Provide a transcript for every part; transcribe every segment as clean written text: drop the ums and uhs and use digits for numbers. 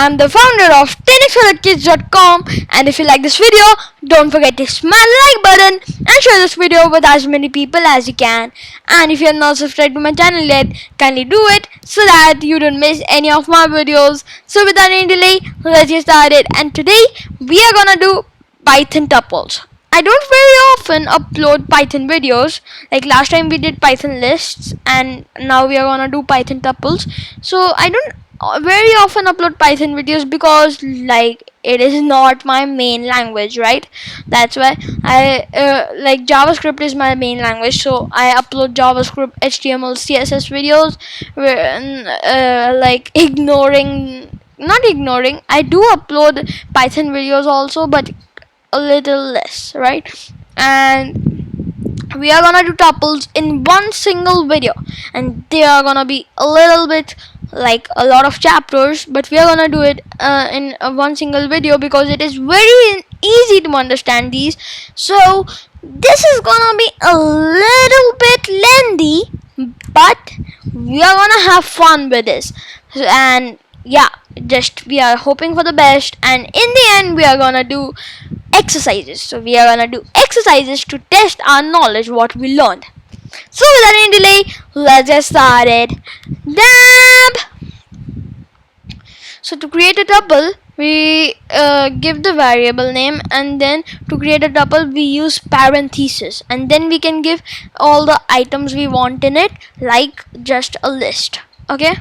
I'm the founder of 10xkids.com, and if you like this video, don't forget to smash the like button and share this video with as many people as you can. And if you are not subscribed to my channel yet, kindly do it so that you don't miss any of my videos. So without any delay, let's get started. And today we are gonna do Python tuples. I don't very often upload Python videos. Like last time we did Python lists, and now we are gonna do Python tuples. So I don't very often upload Python videos because like it is not my main language, right? That's why I like JavaScript is my main language, so I upload JavaScript, HTML, CSS videos. Like not ignoring, I do upload Python videos also, but a little less, right? And we are gonna do tuples in one single video, and they are gonna be a little bit like a lot of chapters, but we are gonna do it in one single video because it is very easy to understand these. So this is gonna be a little bit lengthy, but we are gonna have fun with this. And yeah, just we are hoping for the best, and in the end we are gonna do exercises. So we are gonna do exercises to test our knowledge, what we learned. So without any delay, let's get started. Dab! So to create a tuple, we give the variable name, and then to create a tuple we use parentheses, and then we can give all the items we want in it, like just a list. Okay,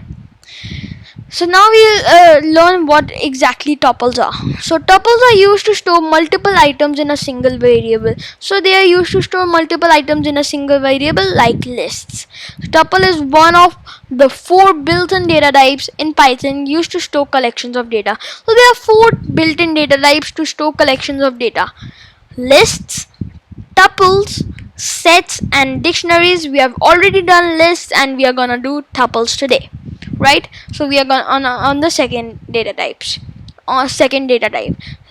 so now we'll learn what exactly tuples are. So tuples are used to store multiple items in a single variable. So they are used to store multiple items in a single variable like lists. Tuple is one of the 4 built-in data types in Python used to store collections of data. So there are 4 built-in data types to store collections of data: lists, tuples, sets, and dictionaries. We have already done lists, and we are gonna do tuples today, right? So we are going on the second data type.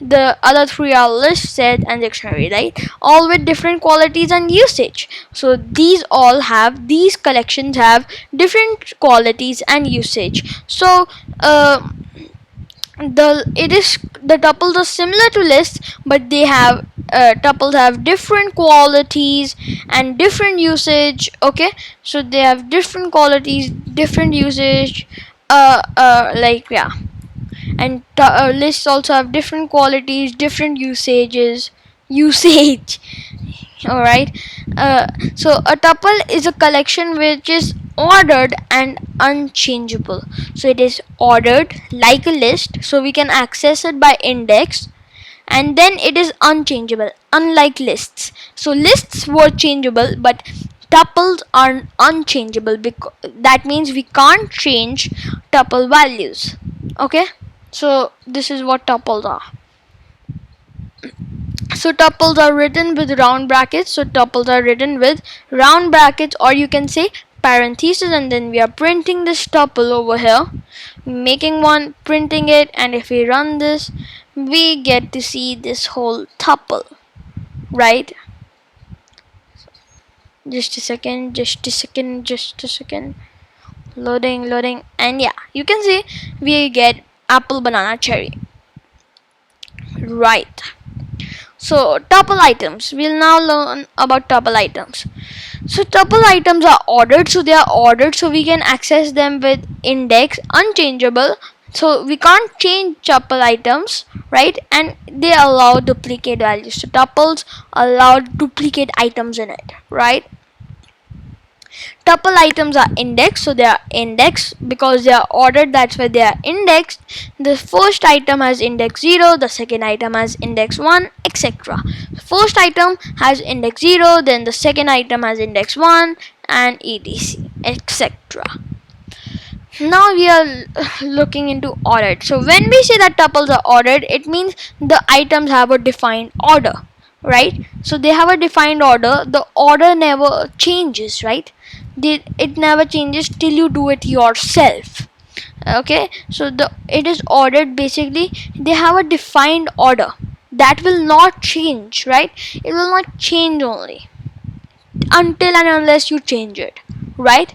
The other 3 are list, set, and dictionary, right? All with different qualities and usage. So these collections have different qualities and usage. So the tuples are similar to lists, but they have tuples have different qualities and different usage. Okay, so they have different qualities, different usage, like yeah. And lists also have different qualities, different usage. All right. So a tuple is a collection which is ordered and unchangeable. So it is ordered like a list, so we can access it by index, and then it is unchangeable, unlike lists. So lists were changeable, but tuples are unchangeable, because that means we can't change tuple values. Okay, so this is what tuples are. So tuples are written with round brackets. So tuples are written with round brackets, or you can say parentheses, and then we are printing this tuple over here, making one, printing it, and if we run this, we get to see this whole tuple, right? Just a second. Loading, and yeah, you can see we get apple, banana, cherry, right? So tuple items, we'll now learn about tuple items. So tuple items are ordered, so they are ordered, so we can access them with index, unchangeable, so we can't change tuple items, right? And they allow duplicate values. So tuples allow duplicate items in it, right? Tuple items are indexed, so they are indexed because they are ordered, that's why they are indexed. The first item has index 0, the second item has index 1, etc. The first item has index 0, then the second item has index 1, and etc, etc. Now we are looking into ordered. So when we say that tuples are ordered, it means the items have a defined order, right? So they have a defined order. The order never changes, right? It never changes till you do it yourself. Okay, so it is ordered. Basically they have a defined order that will not change, right? It will not change only until and unless you change it, right?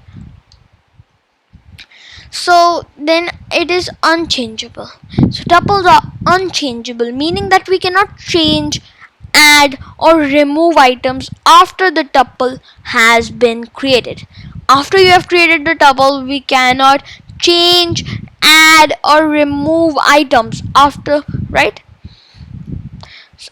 So then it is unchangeable. So tuples are unchangeable, meaning that we cannot change, add, or remove items after the tuple has been created. After you have created the tuple, we cannot change, add, or remove items after, right?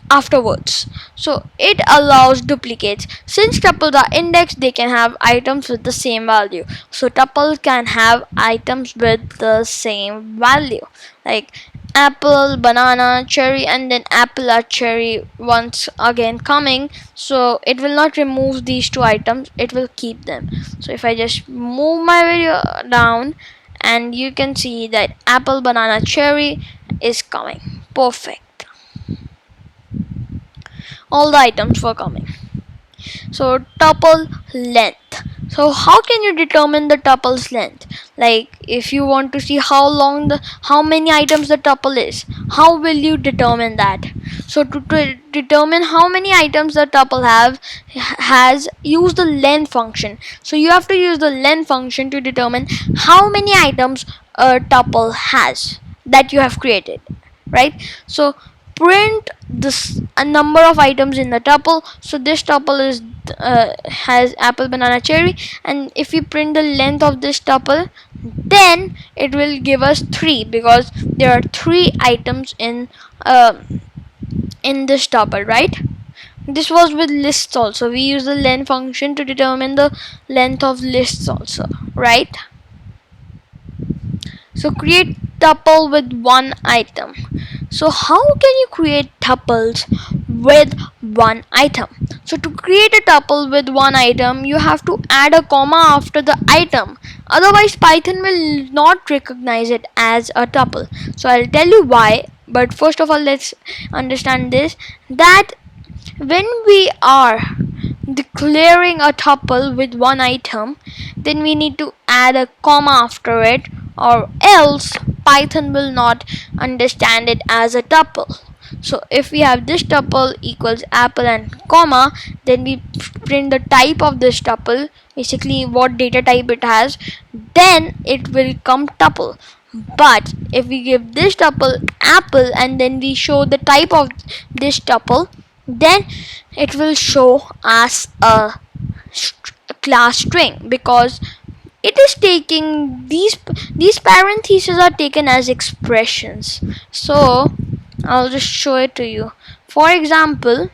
Afterwards. So it allows duplicates. Since tuples are indexed, they can have items with the same value. So tuples can have items with the same value, like apple, banana, cherry, and then apple or cherry once again coming. So it will not remove these two items, it will keep them. So if I just move my video down, and you can see that apple, banana, cherry is coming. Perfect. All the items were coming. So tuple length. So how can you determine the tuple's length? Like if you want to see how many items the tuple is, how will you determine that? So to determine how many items the tuple has, use the len function. So you have to use the len function to determine how many items a tuple has that you have created, right? So print this a number of items in the tuple. So this tuple is has apple, banana, cherry, and if we print the length of this tuple, then it will give us 3, because there are 3 items in this tuple, right? This was with lists also. We use the len function to determine the length of lists also, right? So create tuple with one item. So how can you create tuples with one item? So to create a tuple with one item, you have to add a comma after the item. Otherwise Python will not recognize it as a tuple. So I'll tell you why. But first of all, let's understand this, that when we are declaring a tuple with one item, then we need to add a comma after it, or else Python will not understand it as a tuple. So if we have this tuple equals apple and comma, then we print the type of this tuple, basically what data type it has, then it will come tuple. But if we give this tuple apple and then we show the type of this tuple, then it will show us a class string, because it is taking these parentheses are taken as expressions. So I'll just show it to you. For example,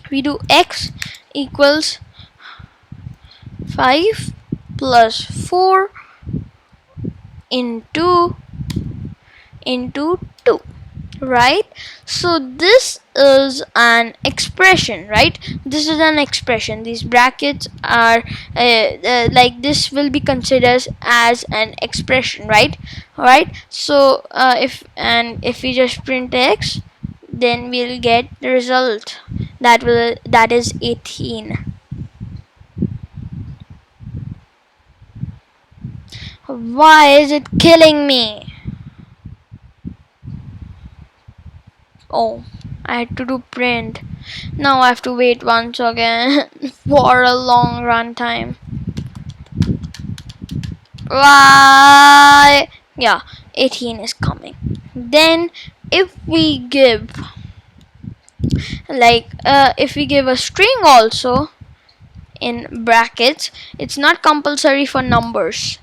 we do x equals 5 plus 4 into 2, right? So this is an expression, right? This is an expression. These brackets are like this will be considered as an expression, right? All right. So if we just print x, then we'll get the result that is 18. Why is it killing me? Oh, I had to do print. Now I have to wait once again for a long run time. Why? Yeah, 18 is coming. Then if we give if we give a string also in brackets, it's not compulsory for numbers,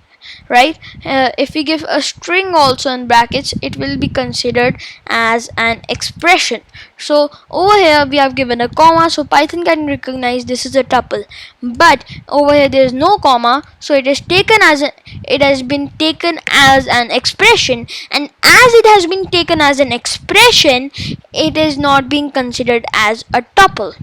right? If we give a string also in brackets, it will be considered as an expression. So over here we have given a comma, so Python can recognize this is a tuple. But over here there is no comma, so it has been taken as an expression, and as it has been taken as an expression, it is not being considered as a tuple.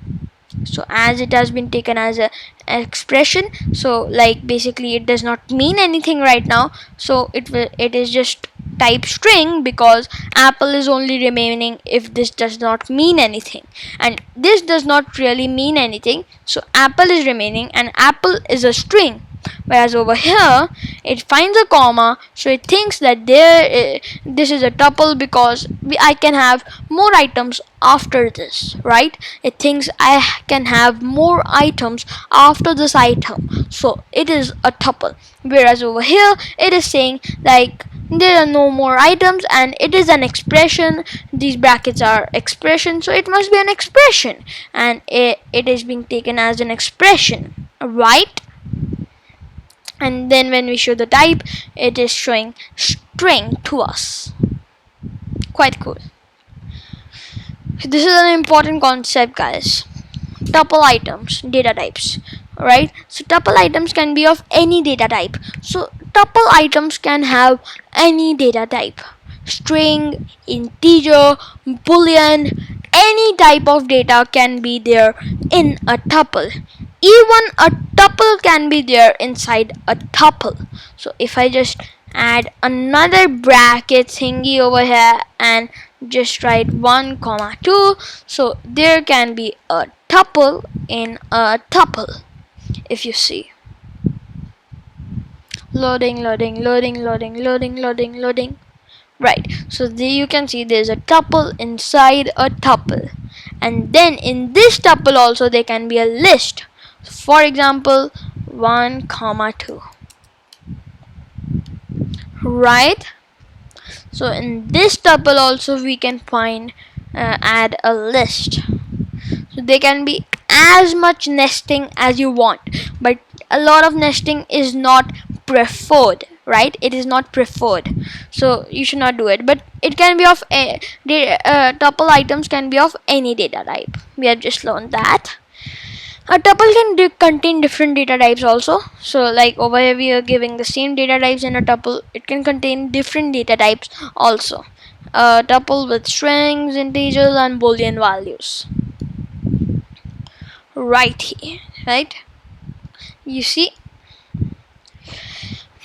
So as it has been taken as an expression, so like basically it does not mean anything right now. So it is just type string, because apple is only remaining if this does not mean anything, and this does not really mean anything. So apple is remaining and apple is a string. Whereas over here it finds a comma, so it thinks that this is a tuple, because I can have more items after this, right? It thinks I can have more items after after this item, so it is a tuple. Whereas over here it is saying like there are no more items and it is an expression. These brackets are expression, so it must be an expression, and it is being taken as an expression, right? And then when we show the type, it is showing string to us. Quite cool. This is an important concept, guys. Tuple items, data types, right? So tuple items can be of any data type. So tuple items can have any data type: string, integer, boolean. Any type of data can be there in a tuple. Even a tuple can be there inside a tuple. So if I just add another bracket thingy over here and just write 1 comma 2, so there can be a tuple in a tuple. If you see, loading, right? So there you can see there's a tuple inside a tuple, and then in this tuple also there can be a list. For example, 1 comma 2, right? So in this tuple also we can find add a list. So they can be as much nesting as you want, but a lot of nesting is not preferred, right? It is not preferred, so you should not do it. But it can be of tuple items can be of any data type. We have just learned that. A tuple can contain different data types also. So like over here we are giving the same data types in a tuple. It can contain different data types also. A tuple with strings, integers, and boolean values. Right here, right? You see.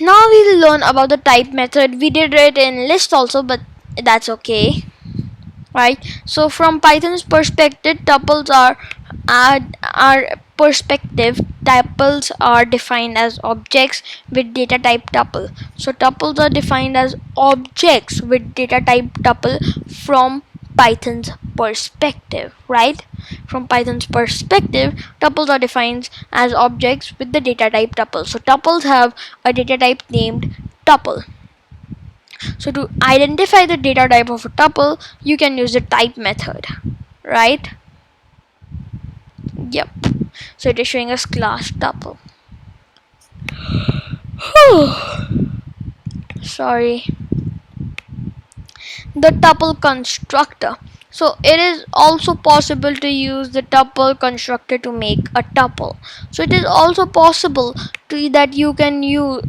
Now we'll learn about the type method. We did it in list also, but that's okay, right? So from Python's perspective, tuples are defined as objects with data type tuple. So tuples are defined as objects with data type tuple from Python's perspective, right? From Python's perspective, tuples are defined as objects with the data type tuple. So tuples have a data type named tuple. So to identify the data type of a tuple, you can use the type method, right? Yep. So it is showing us class tuple. Sorry. The tuple constructor. So it is also possible to use the tuple constructor to make a tuple. So it is also possible that you can use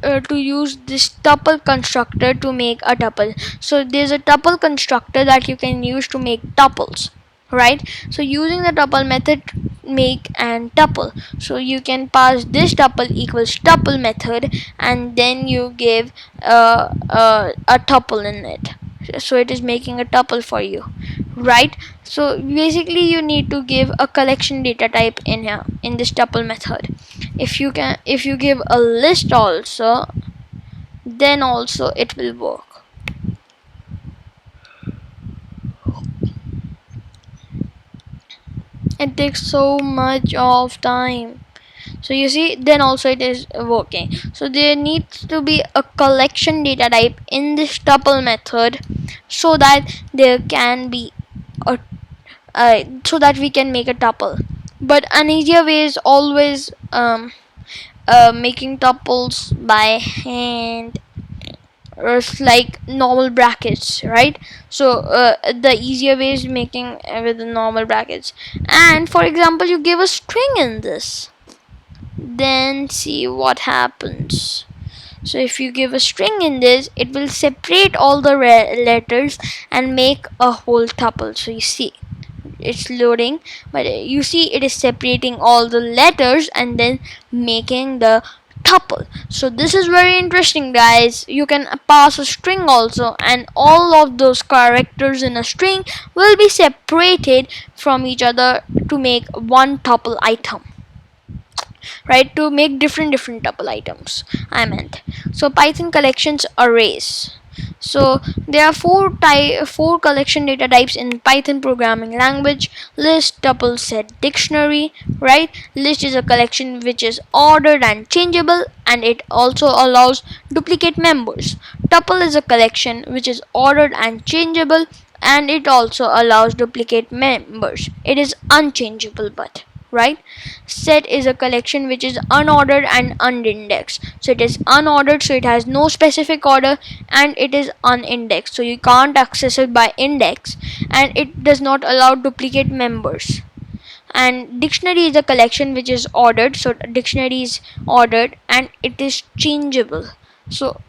this tuple constructor to make a tuple. So there's a tuple constructor that you can use to make tuples, right? So using the tuple method, make and tuple. So you can pass this tuple equals tuple method, and then you give a tuple in it. So it is making a tuple for you, right? So basically you need to give a collection data type in here in this tuple method. If you give a list also, then also it will work. It takes so much of time. So you see, then also it is working. So there needs to be a collection data type in this tuple method, so that there can be a so that we can make a tuple. But an easier way is always making tuples by hand, or like normal brackets, right? So the easier way is making with the normal brackets. And for example, you give a string in this, then see what happens. So if you give a string in this, it will separate all the letters and make a whole tuple. So you see it's loading, but you see it is separating all the letters and then making the tuple. So this is very interesting, guys. You can pass a string also, and all of those characters in a string will be separated from each other to make one tuple item, right? To make different tuple items, I meant. So Python collections arrays. So there are four collection data types in Python programming language: list, tuple, set, dictionary. Right? List is a collection which is ordered and changeable, and it also allows duplicate members. Tuple is a collection which is ordered and changeable, and it also allows duplicate members. It is unchangeable, but right. Set is a collection which is unordered and unindexed. So it is unordered, so it has no specific order, and it is unindexed, so you can't access it by index, and it does not allow duplicate members. And dictionary is a collection which is ordered, so dictionary is ordered and it is changeable. So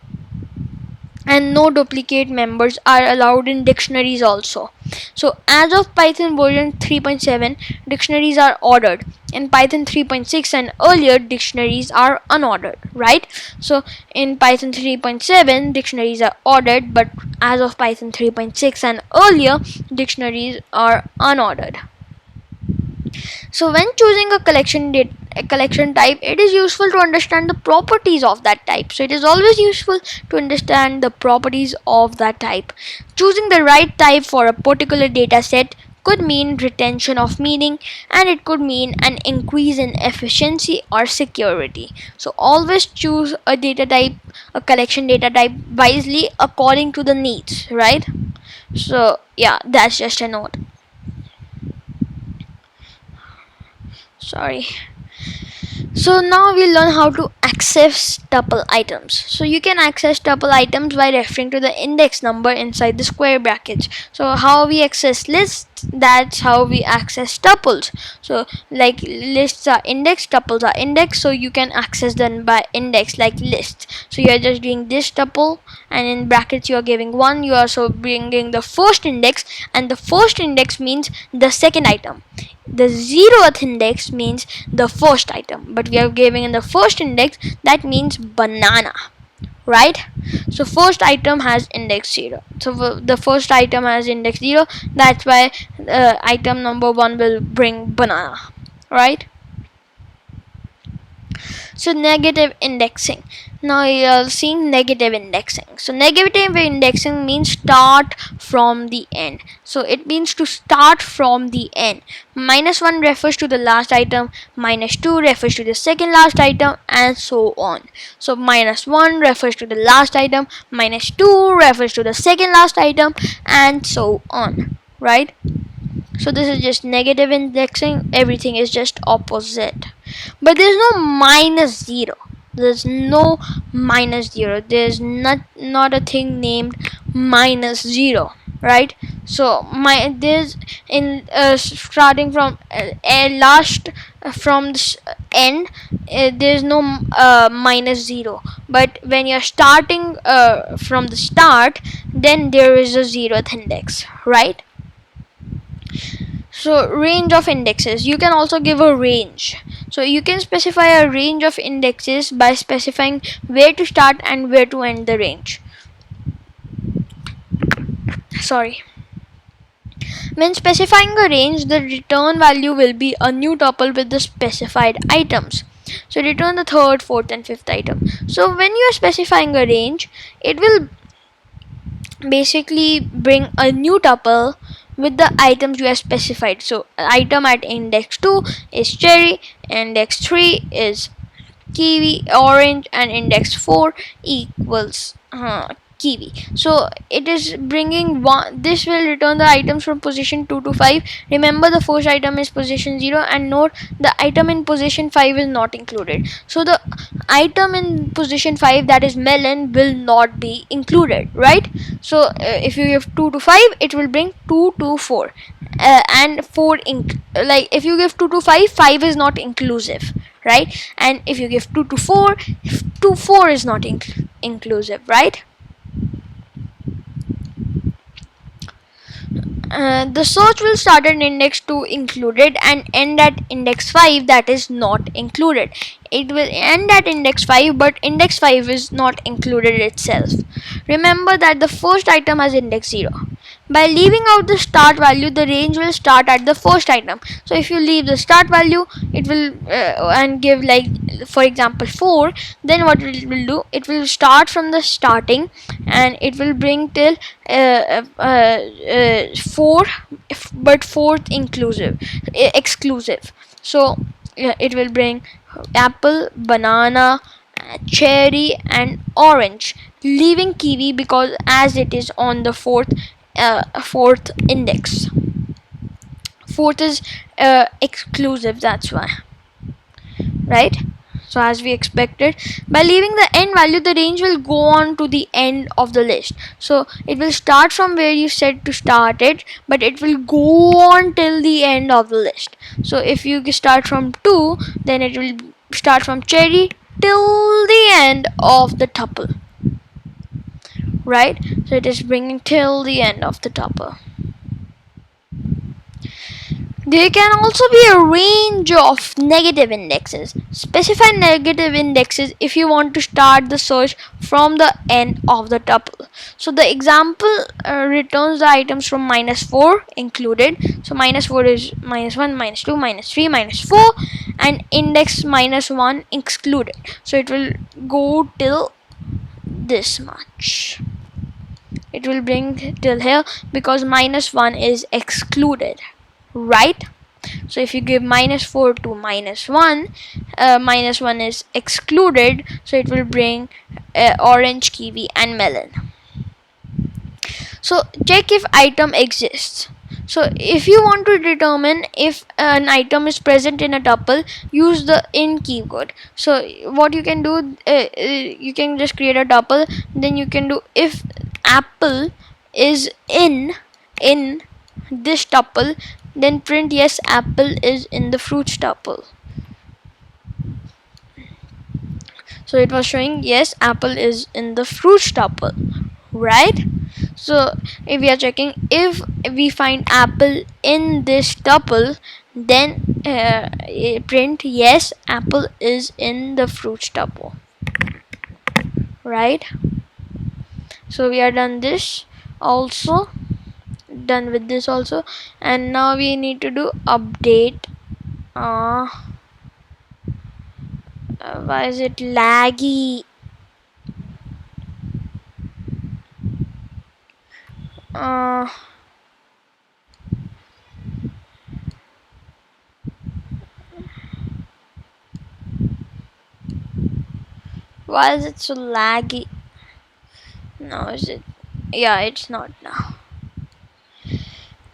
and no duplicate members are allowed in dictionaries also. So as of Python version 3.7, dictionaries are ordered. In Python 3.6 and earlier, dictionaries are unordered, right? So in Python 3.7, dictionaries are ordered, but as of Python 3.6 and earlier, dictionaries are unordered. So when choosing a collection type, it is useful to understand the properties of that type. So it is always useful to understand the properties of that type. Choosing the right type for a particular data set could mean retention of meaning, and it could mean an increase in efficiency or security. So always choose a collection data type wisely according to the needs, right? So yeah, that's just a note. Sorry. So now we'll learn how to access tuple items. So you can access tuple items by referring to the index number inside the square brackets. So how we access lists, that's how we access tuples. So like lists are indexed, tuples are indexed, so you can access them by index like lists. So you're just doing this tuple, and in brackets you're giving 1, you are also bringing the first index, and the first index means the second item. The 0th index means the first item, but we are giving in the first index, that means banana, right? So first item has index 0, so the first item has index 0, that's why item number 1 will bring banana, right? So negative indexing. Now you're seeing negative indexing. So negative indexing means start from the end. So it means to start from the end. -1 refers to the last item, -2 refers to the second last item, and so on. So -1 refers to the last item, -2 refers to the second last item, and so on, right? So this is just negative indexing, everything is just opposite. But there's no -0. There's no -0. There's not a thing named -0, right? So there's in starting from last from this end, there's no -0. But when you're starting from the start, then there is a 0th index, right? So range of indexes, you can also give a range. So you can specify a range of indexes by specifying where to start and where to end the range. Sorry. When specifying a range, the return value will be a new tuple with the specified items. So return the third, fourth, and fifth item. So when you are specifying a range, it will basically bring a new tuple with the items you have specified. So item at index 2 is cherry, index 3 is kiwi, orange, and index 4 equals kiwi. So it is bringing one. This will return the items from position 2 to 5. Remember, the first item is position 0, and note the item in position 5 is not included. So the item in position 5, that is melon, will not be included, right? So if you give 2 to 5, it will bring 2 to 4, and 4 like if you give 2 to 5, 5 is not inclusive, right? And if you give 2 to 4, 4 is not inclusive, right? The search will start at index 2 included and end at index 5, that is not included. it will end at index 5, but index 5 is not included itself. Remember that the first item has index 0. By leaving out the start value, the range will start at the first item. So if you leave the start value, it will and give, like, for example 4, then what it will do, it will start from the starting and it will bring till 4, but fourth inclusive exclusive. So it will bring apple, banana, cherry and orange, leaving kiwi because as it is on the fourth index. Fourth is exclusive, that's why, right? So as we expected, by leaving the end value, the range will go on to the end of the list. So it will start from where you said to start it, but it will go on till the end of the list. So if you start from 2, then it will start from cherry till the end of the tuple, right? So it is bringing till the end of the tuple. There can also be a range of negative indexes. Specify negative indexes if you want to start the search from the end of the tuple. So the example returns the items from -4 included. So -4 is -1, -2, -3, -4, and index -1 excluded. So it will go till this much. It will bring till here because -1 is excluded, right? So if you give -4 to -1, -1 is excluded, so it will bring orange, kiwi and melon. So check if item exists. So if you want to determine if an item is present in a tuple, use the in keyword. So what you can do, you can just create a tuple, then you can do if apple is in this tuple, then print yes, apple is in the fruits tuple. So it was showing yes, apple is in the fruits tuple, right? So if we are checking if we find apple in this tuple, then print yes, apple is in the fruits tuple, right? So we are done this also, done with this also, and now we need to do update. Why is it laggy? Why is it so laggy? Now is it? Yeah, it's not now.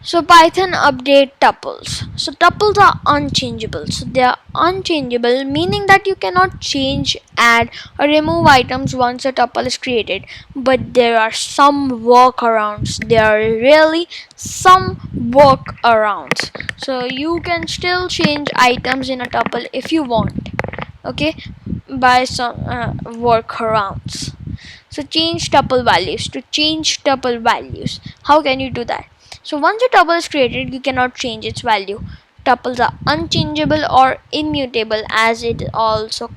So Python update tuples. So tuples are unchangeable. So they are unchangeable, meaning that you cannot change, add or remove items once a tuple is created. But there are some workarounds. There are really some workarounds. So you can still change items in a tuple if you want. Okay, by some workarounds. So change tuple values. To change tuple values, how can you do that? So once a tuple is created, you cannot change its value. Tuples are unchangeable or immutable, as it also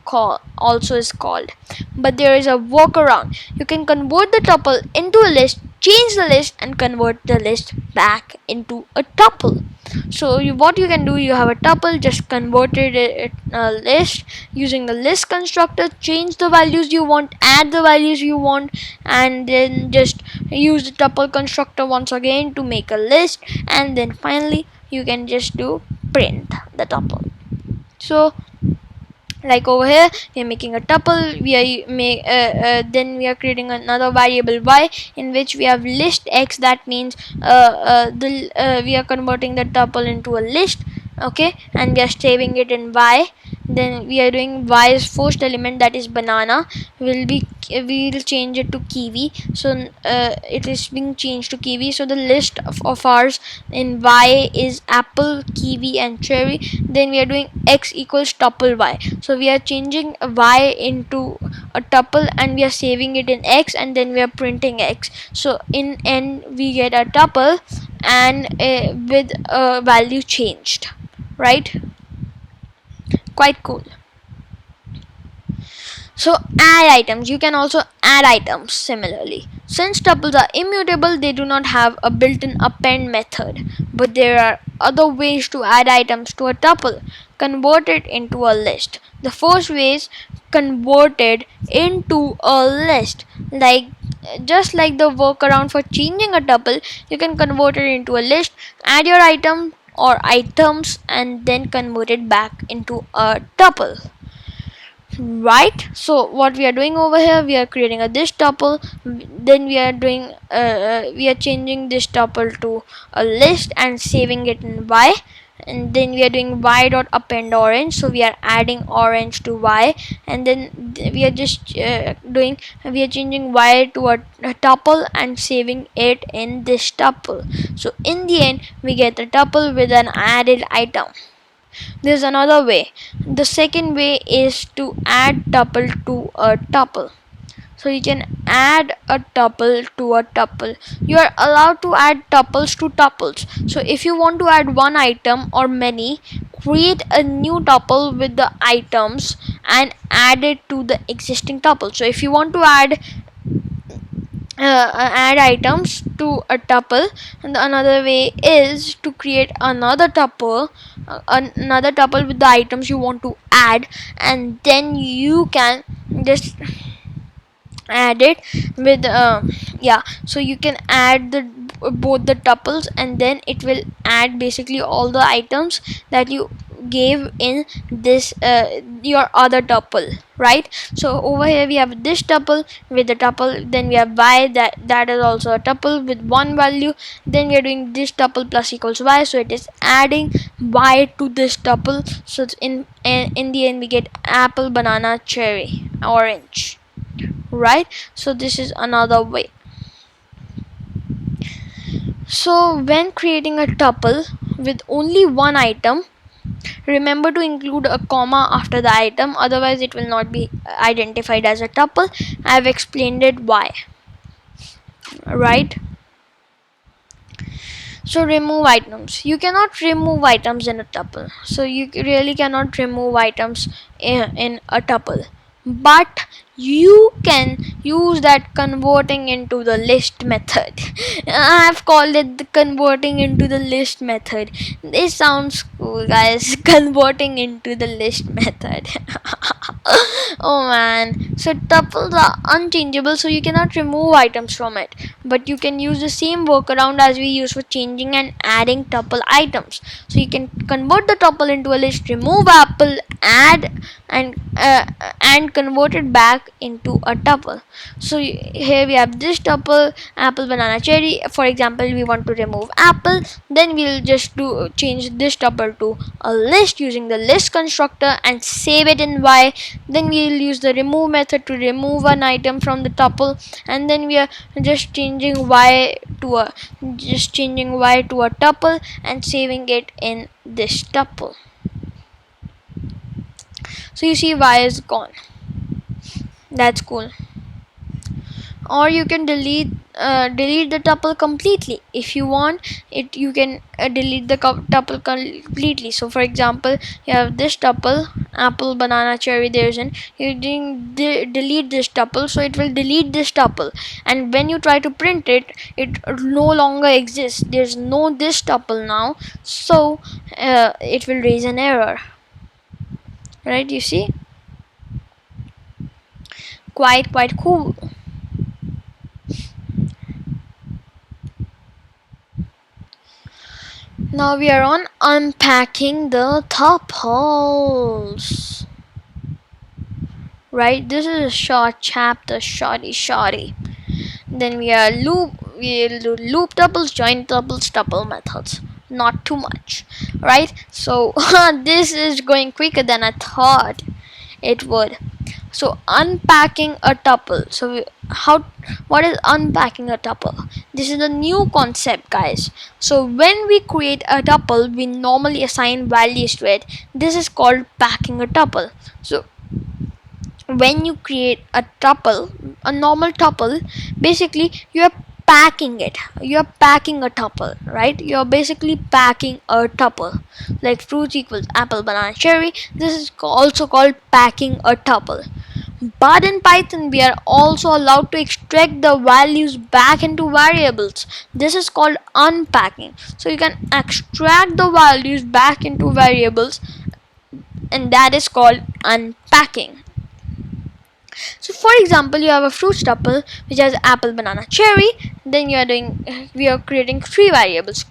is called. But there is a workaround. You can convert the tuple into a list, change the list, and convert the list back into a tuple. So what you can do, you have a tuple, just converted it a list using the list constructor, change the values you want, add the values you want, and then just use the tuple constructor once again to make a list, and then finally you can just do print the tuple. So like over here we are making a tuple, then we are creating another variable y in which we have list x. That means we are converting the tuple into a list, okay, and we are saving it in y. Then we are doing y's first element, that is banana, we'll change it to kiwi. So it is being changed to kiwi. So the list of ours in y is apple, kiwi and cherry. Then we are doing x equals tuple y. So we are changing y into a tuple and we are saving it in x, and then we are printing x. So in n we get a tuple and with a value changed, right? Quite cool. So add items, you can also add items similarly. Since tuples are immutable, they do not have a built-in append method, but there are other ways to add items to a tuple. Convert it into a list. The first way is convert it into a list. Like just like the workaround for changing a tuple, you can convert it into a list, add your item or items, and then convert it back into a tuple. Right, so what we are doing over here, we are creating a this tuple, then we are changing this tuple to a list and saving it in y, and then we are doing y dot append orange, so we are adding orange to y, and then we are just we are changing y to a tuple and saving it in this tuple. So in the end we get a tuple with an added item. There's another way. The second way is to add tuple to a tuple. So you can add a tuple to a tuple. You are allowed to add tuples to tuples. So if you want to add one item or many, create a new tuple with the items and add it to the existing tuple. So if you want to add items to a tuple, and another way is to create another tuple with the items you want to add, and then you can just add it with yeah, so you can add the both the tuples, and then it will add basically all the items that you gave in this your other tuple, right? So over here we have this tuple with the tuple, then we have y, that is also a tuple with one value, then we are doing this tuple plus equals y, so it is adding y to this tuple. So it's in the end we get apple, banana, cherry, orange, right? So this is another way. So when creating a tuple with only one item, remember to include a comma after the item, otherwise it will not be identified as a tuple. I have explained it why, right? So remove items. You cannot remove items in a tuple. So you really cannot remove items in a tuple. But you can use that converting into the list method. I have called it the converting into the list method. This sounds cool, guys. Converting into the list method. Oh man. So tuples are unchangeable, so you cannot remove items from it. But you can use the same workaround as we use for changing and adding tuple items. So you can convert the tuple into a list, remove apple, add and convert it back into a tuple. So here we have this tuple, apple, banana, cherry. For example, we want to remove apple, then we'll just change this tuple to a list using the list constructor and save it in y. Then we'll use the remove method to remove an item from the tuple, and then we are just changing y to a tuple and saving it in this tuple. So you see y is gone. That's cool. Or you can delete the tuple completely. If you want it, you can delete the tuple completely. So for example, you have this tuple, apple, banana, cherry, there's an you delete this tuple, so it will delete this tuple, and when you try to print it, it no longer exists. There's no this tuple now, so it will raise an error, right? You see, quite cool. Now we are on unpacking the tuples. Right, this is a short chapter, shorty. Then we'll do loop tuples, join tuples, tuple methods. Not too much, right? So this is going quicker than I thought it would. So unpacking a tuple. So what is unpacking a tuple? This is a new concept, guys. So when we create a tuple, we normally assign values to it. This is called packing a tuple. So when you create a tuple, a normal tuple, basically you are packing it. You are packing a tuple, right? You are basically packing a tuple. Like fruits equals apple, banana, cherry. This is also called packing a tuple. But in Python, we are also allowed to extract the values back into variables. This is called unpacking. So you can extract the values back into variables, and that is called unpacking. So for example, you have a fruit tuple which has apple, banana, cherry. Then we are creating three variables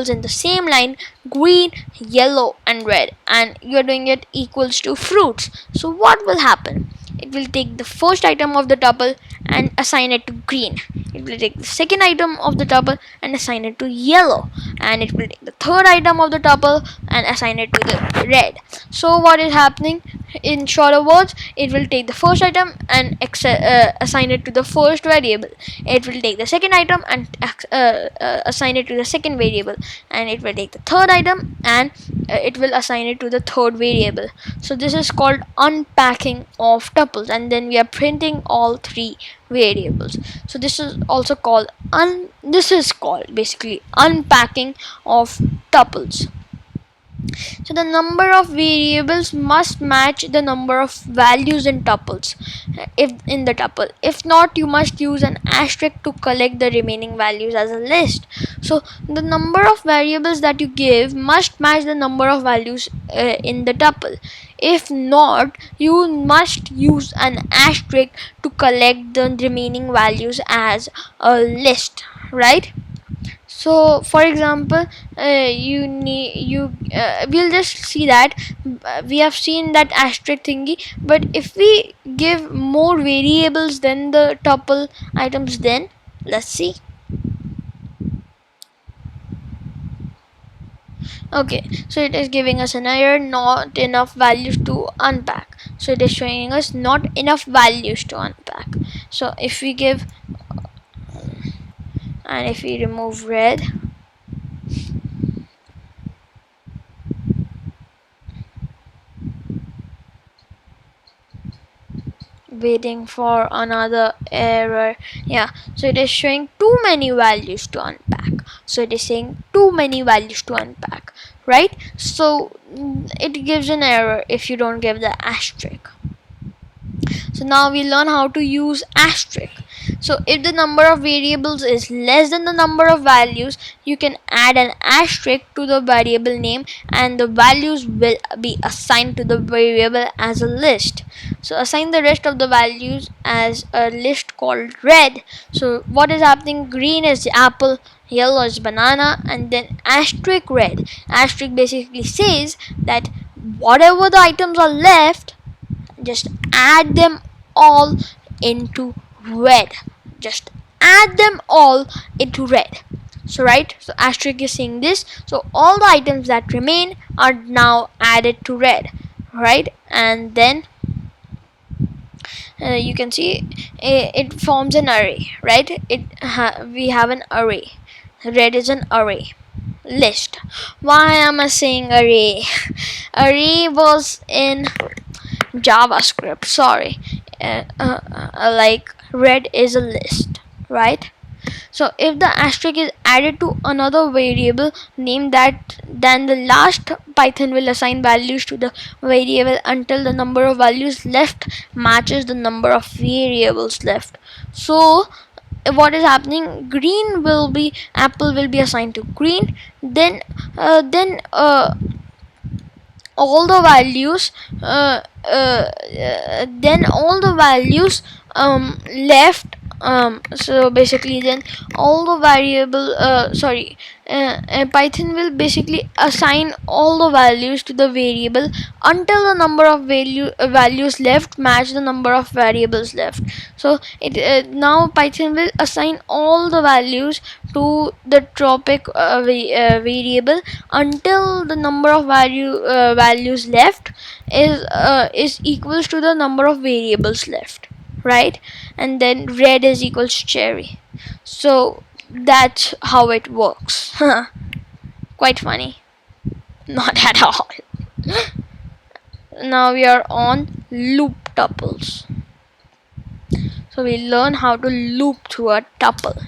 in the same line: green, yellow, and red, and you are doing it equals to fruits. So what will happen? It will take the first item of the tuple and assign it to green. It will take the second item of the tuple and assign it to yellow, and it will take the third item of the tuple and assign it to the red. So what is happening? In shorter words, it will take the first item and assign it to the first variable. It will take the second item and assign it to the second variable, and it will take the third item and it will assign it to the third variable. So this is called unpacking of tuples, and then we are printing all three variables. So this is also called basically unpacking of tuples. So the number of variables must match the number of values in tuples if in the tuple. If not, you must use an asterisk to collect the remaining values as a list. So the number of variables that you give must match the number of values in the tuple. If not, you must use an asterisk to collect the remaining values as a list, right? So for example, we'll just see that we have seen that asterisk thingy, but if we give more variables than the tuple items, then let's see. Okay, so it is giving us an error, not enough values to unpack. So it is showing us not enough values to unpack. So if we give and if we remove red, waiting for another error. Yeah, so it is showing too many values to unpack. So it is saying too many values to unpack, right? So it gives an error if you don't give the asterisk. So now we learn how to use asterisk. So if the number of variables is less than the number of values, you can add an asterisk to the variable name and the values will be assigned to the variable as a list. So assign the rest of the values as a list called red. So what is happening? Green is apple, yellow is banana, and then asterisk red. Asterisk basically says that whatever the items are left, just add them all into red. Just add them all into red. So right, so asterisk is saying this. So all the items that remain are now added to red, right? And then you can see it forms an array, right? We have an array. Red is an array list. Why am I saying array? Array was in JavaScript, sorry. Like red is a list, right? So if the asterisk is added to another variable name, then the last Python will assign values to the variable until the number of values left matches the number of variables left. So what is happening? Apple will be assigned to green. Then all the values then all the values left. So basically then all the variable Python will basically assign all the values to the variable until the number of values left match the number of variables left. So now Python will assign all the values to the topic variable until the number of values left is equals to the number of variables left, right? And then red is equals to cherry. So that's how it works. Quite funny. Not at all. Now we are on loop tuples. So we learn how to loop through a tuple.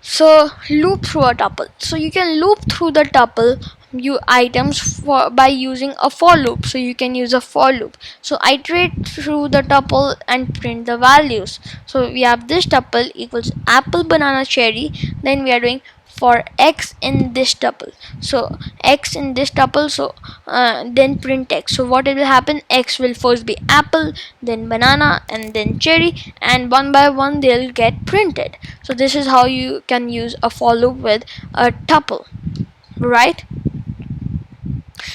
So loop through a tuple. So you can loop through the tuple items by using a for loop. So you can use a for loop. So iterate through the tuple and print the values. So we have this tuple equals apple, banana, cherry. Then we are doing for x in this tuple. So x in this tuple, so then print x. So what will happen, x will first be apple, then banana, and then cherry, and one by one they'll get printed. So this is how you can use a for loop with a tuple, right?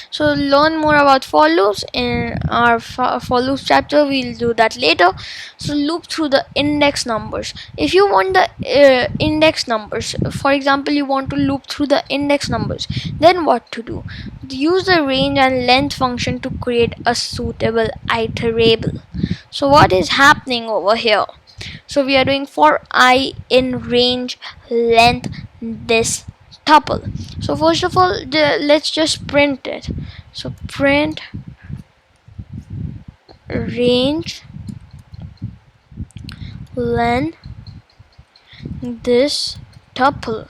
So learn more about for loops in our for loops chapter. We'll do that later. So loop through the index numbers. If you want the index numbers, for example, you want to loop through the index numbers, then what to do? Use the range and length function to create a suitable iterable. So what is happening over here? So we are doing for I in range length this tuple. So first of all, let's just print it. So print range len this tuple,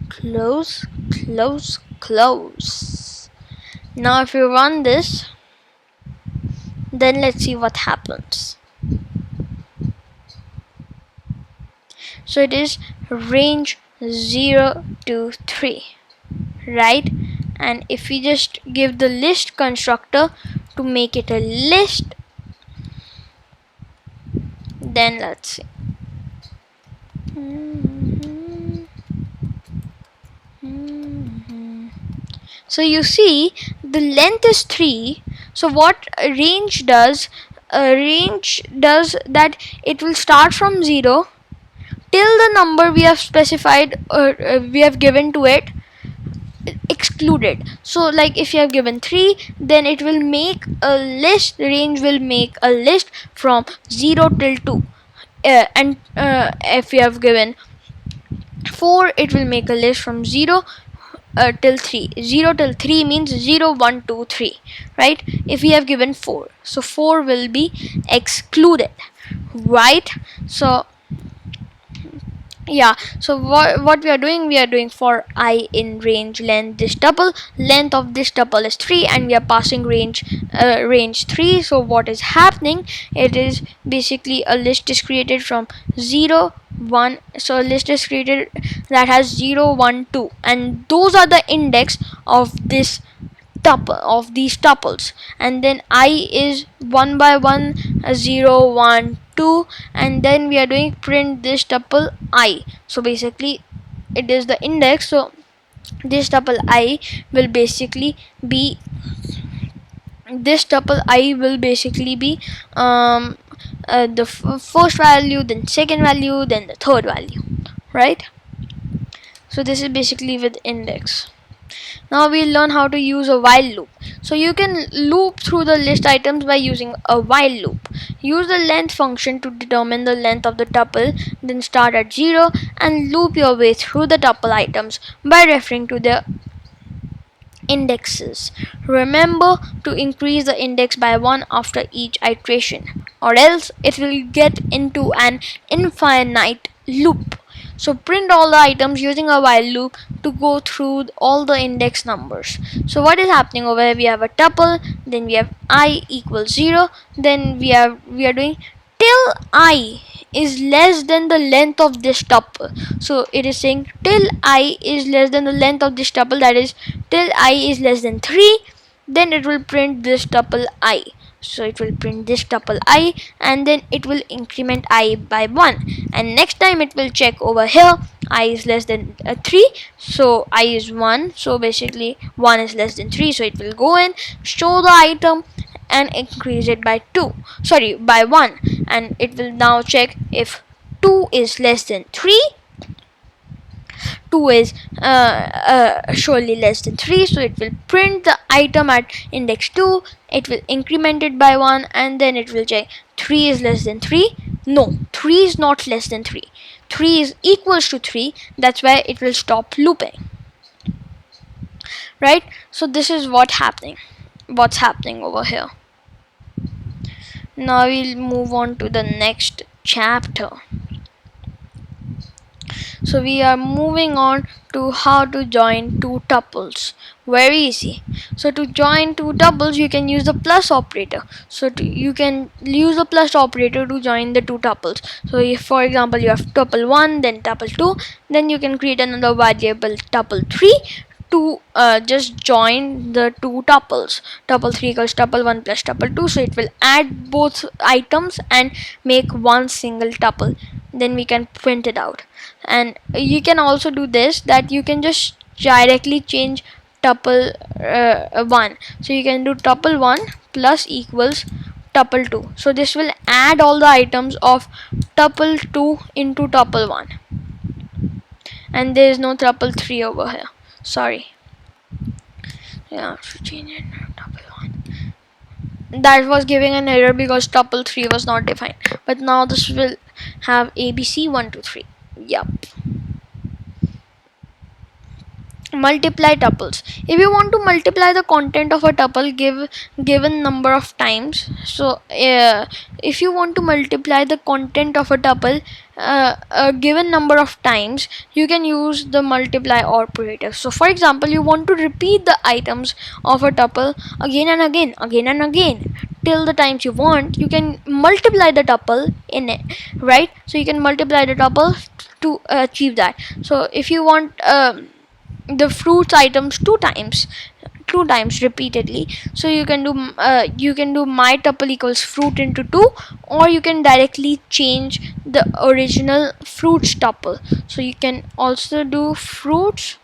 close, close, close. Now if you run this, then let's see what happens. So it is range 0 to 3, right? And if we just give the list constructor to make it a list, then let's see. So you see the length is 3. So what range does, that it will start from 0 till the number we have specified, or we have given to it, excluded. So like if you have given 3, then it will make a list, range will make a list from 0 till 2, and if you have given 4, it will make a list from 0 till 3. 0 till 3 means 0, 1, 2, 3, right? If we have given 4, so 4 will be excluded, right? So yeah, so what we are doing for I in range length this tuple. Length of this tuple is 3, and we are passing range 3. So what is happening, it is basically a list is created from 0, 1. So a list is created that has 0, 1, 2, and those are the index of this tuple, of these tuples. And then I is 1 by 1, 0, 1, 2, and then we are doing print this tuple I. So basically it is the index. So this tuple I will basically be the first value, then second value, then the third value, right? So this is basically with index. Now we'll learn how to use a while loop. So you can loop through the list items by using a while loop. Use the length function to determine the length of the tuple, then start at 0 and loop your way through the tuple items by referring to their indexes. Remember to increase the index by 1 after each iteration, or else it will get into an infinite loop. So print all the items using a while loop to go through all the index numbers. So what is happening over here? We have a tuple, then we have I equals 0, then we are doing till I is less than the length of this tuple. So it is saying till I is less than the length of this tuple, that is till I is less than 3, then it will print this tuple I. So it will print this tuple I, and then it will increment I by 1, and next time it will check over here, I is less than 3, so I is 1, so basically 1 is less than 3, so it will go in, show the item and increase it by 1, and it will now check if 2 is less than 3. 2 is surely less than 3, so it will print the item at index 2, it will increment it by 1, and then it will check 3 is less than 3. No, 3 is not less than 3. 3 is equals to 3, that's why it will stop looping, right? So this is what's happening over here. Now we'll move on to the next chapter. So we are moving on to how to join two tuples. Very easy. So to join two tuples, you can use the plus operator. You can use the plus operator to join the two tuples. So if for example you have tuple 1 then tuple 2, then you can create another variable tuple 3 to just join the two tuples. Tuple 3 equals tuple 1 plus tuple 2, so it will add both items and make one single tuple. Then we can print it out. And you can also do this, that you can just directly change tuple 1. So you can do tuple 1 plus equals tuple 2. So this will add all the items of tuple 2 into tuple 1, and there is no tuple 3 over here. Sorry. Yeah, change it to tuple 1. That was giving an error because tuple 3 was not defined. But now this will have ABC 1 2 3. Yup. Multiply tuples. If you want to multiply the content of a tuple given number of times, so if you want to multiply the content of a tuple a given number of times, you can use the multiply operator. So for example, you want to repeat the items of a tuple again and again till the times you want. You can multiply the tuple in it, right? So you can multiply the tuple to achieve that. So if you want the fruits items two times repeatedly, so you can do my tuple equals fruit into 2, or you can directly change the original fruits tuple. So you can also do fruits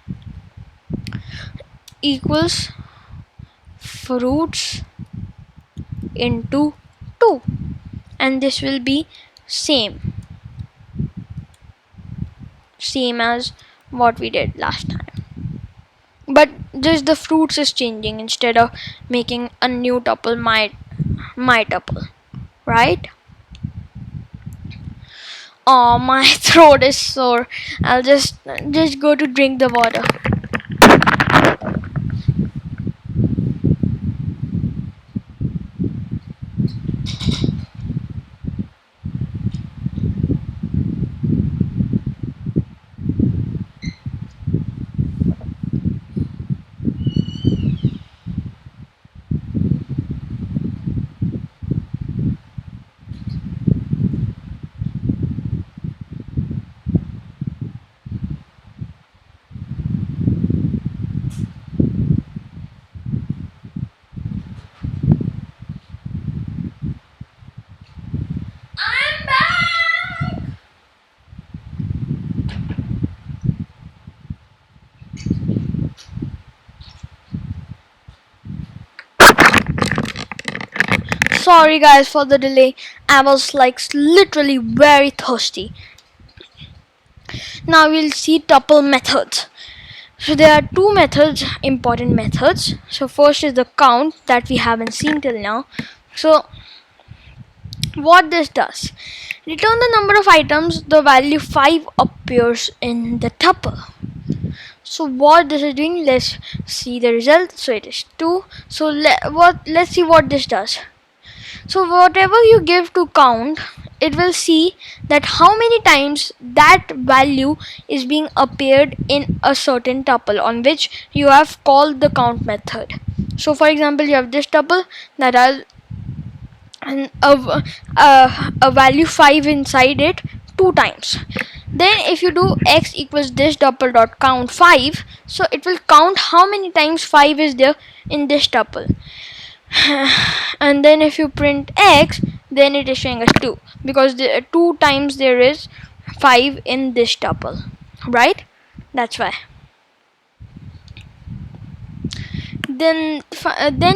equals fruits into 2, and this will be same as what we did last time, but just the fruits is changing. Instead of making a new tuple, my tuple, right? Oh, my throat is sore. I'll just go to drink the water. Sorry guys for the delay. I was like literally very thirsty. Now we'll see tuple methods. So there are two methods, important methods. So first is the count that we haven't seen till now. So what this does, return the number of items the value 5 appears in the tuple. So what this is doing, let's see the result. So it is 2. So let's see what this does. So whatever you give to count, it will see that how many times that value is being appeared in a certain tuple on which you have called the count method. So for example, you have this tuple that has a value 5 inside it 2 times. Then if you do x equals this tuple dot count 5, so it will count how many times 5 is there in this tuple. And then if you print x, then it is showing us 2, because 2 times there is 5 in this tuple, right? That's why. Then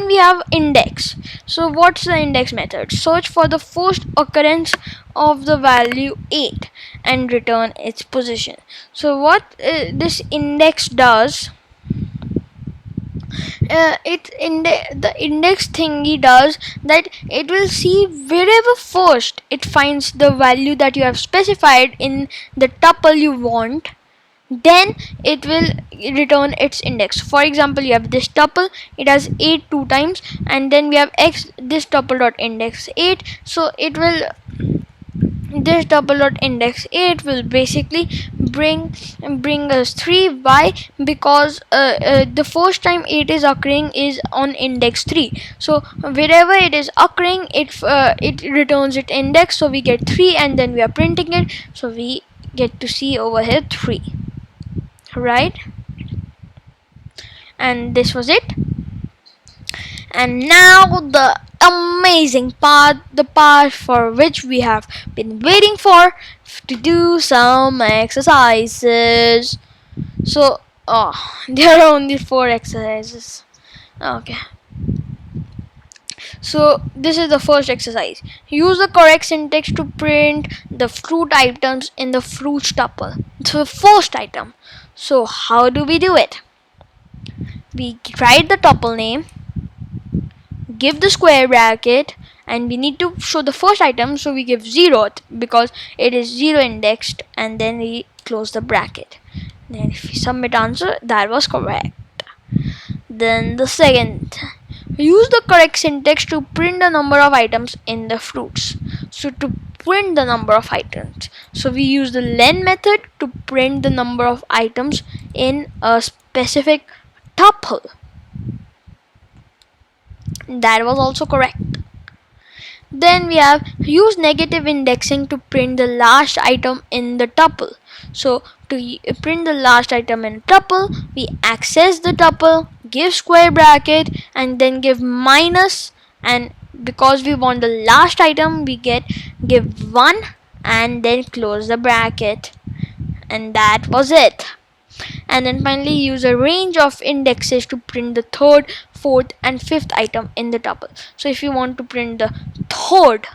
we have index. So what's the index method? Search for the first occurrence of the value 8 and return its position. So what this index does, the index thingy does that it will see wherever first it finds the value that you have specified in the tuple you want, then it will return its index. For example, you have this tuple, it has 8 2 times, and then we have x, this tuple dot index 8, so it will this double dot index 8 will basically bring us 3. Why? Because the first time 8 is occurring is on index 3, so wherever it is occurring, it returns its index, so we get 3, and then we are printing it, so we get to see over here 3, right? And this was it. And now the amazing part, the part for which we have been waiting for, to do some exercises. So, there are only 4 exercises. Okay. So, this is the first exercise. Use the correct syntax to print the fruit items in the fruit tuple. So, the first item. So, how do we do it? We write the tuple name, give the square bracket, and we need to show the first item, so we give 0th because it is 0 indexed, and then we close the bracket. Then if we submit answer, that was correct. Then the second, use the correct syntax to print the number of items in the fruits. So to print the number of items, so we use the len method to print the number of items in a specific tuple. That was also correct. Then we have use negative indexing to print the last item in the tuple. So to print the last item in tuple, we access the tuple, give square bracket, and then give minus, and because we want the last item, we give 1 and then close the bracket. And that was it. And then finally use a range of indexes to print the third, fourth, and fifth item in the tuple. So if you want to print the third,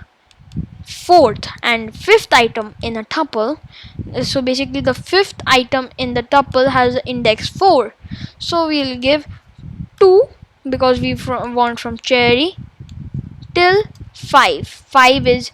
fourth, and fifth item in a tuple, so basically the fifth item in the tuple has index 4, so we'll give 2 because we want from cherry till 5. 5 is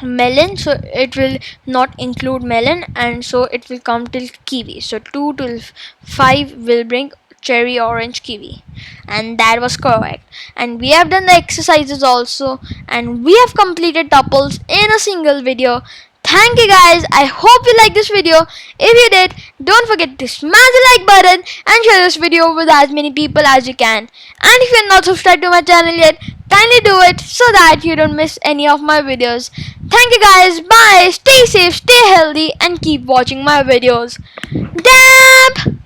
melon, so it will not include melon, and so it will come till kiwi. So 2 till 5 will bring cherry, orange, kiwi. And that was correct. And we have done the exercises also, and we have completed tuples in a single video. Thank you guys. I hope you like this video. If you did, don't forget to smash the like button and share this video with as many people as you can. And if you're not subscribed to my channel yet, kindly do it so that you don't miss any of my videos. Thank you guys. Bye. Stay safe, stay healthy, and keep watching my videos. Damn!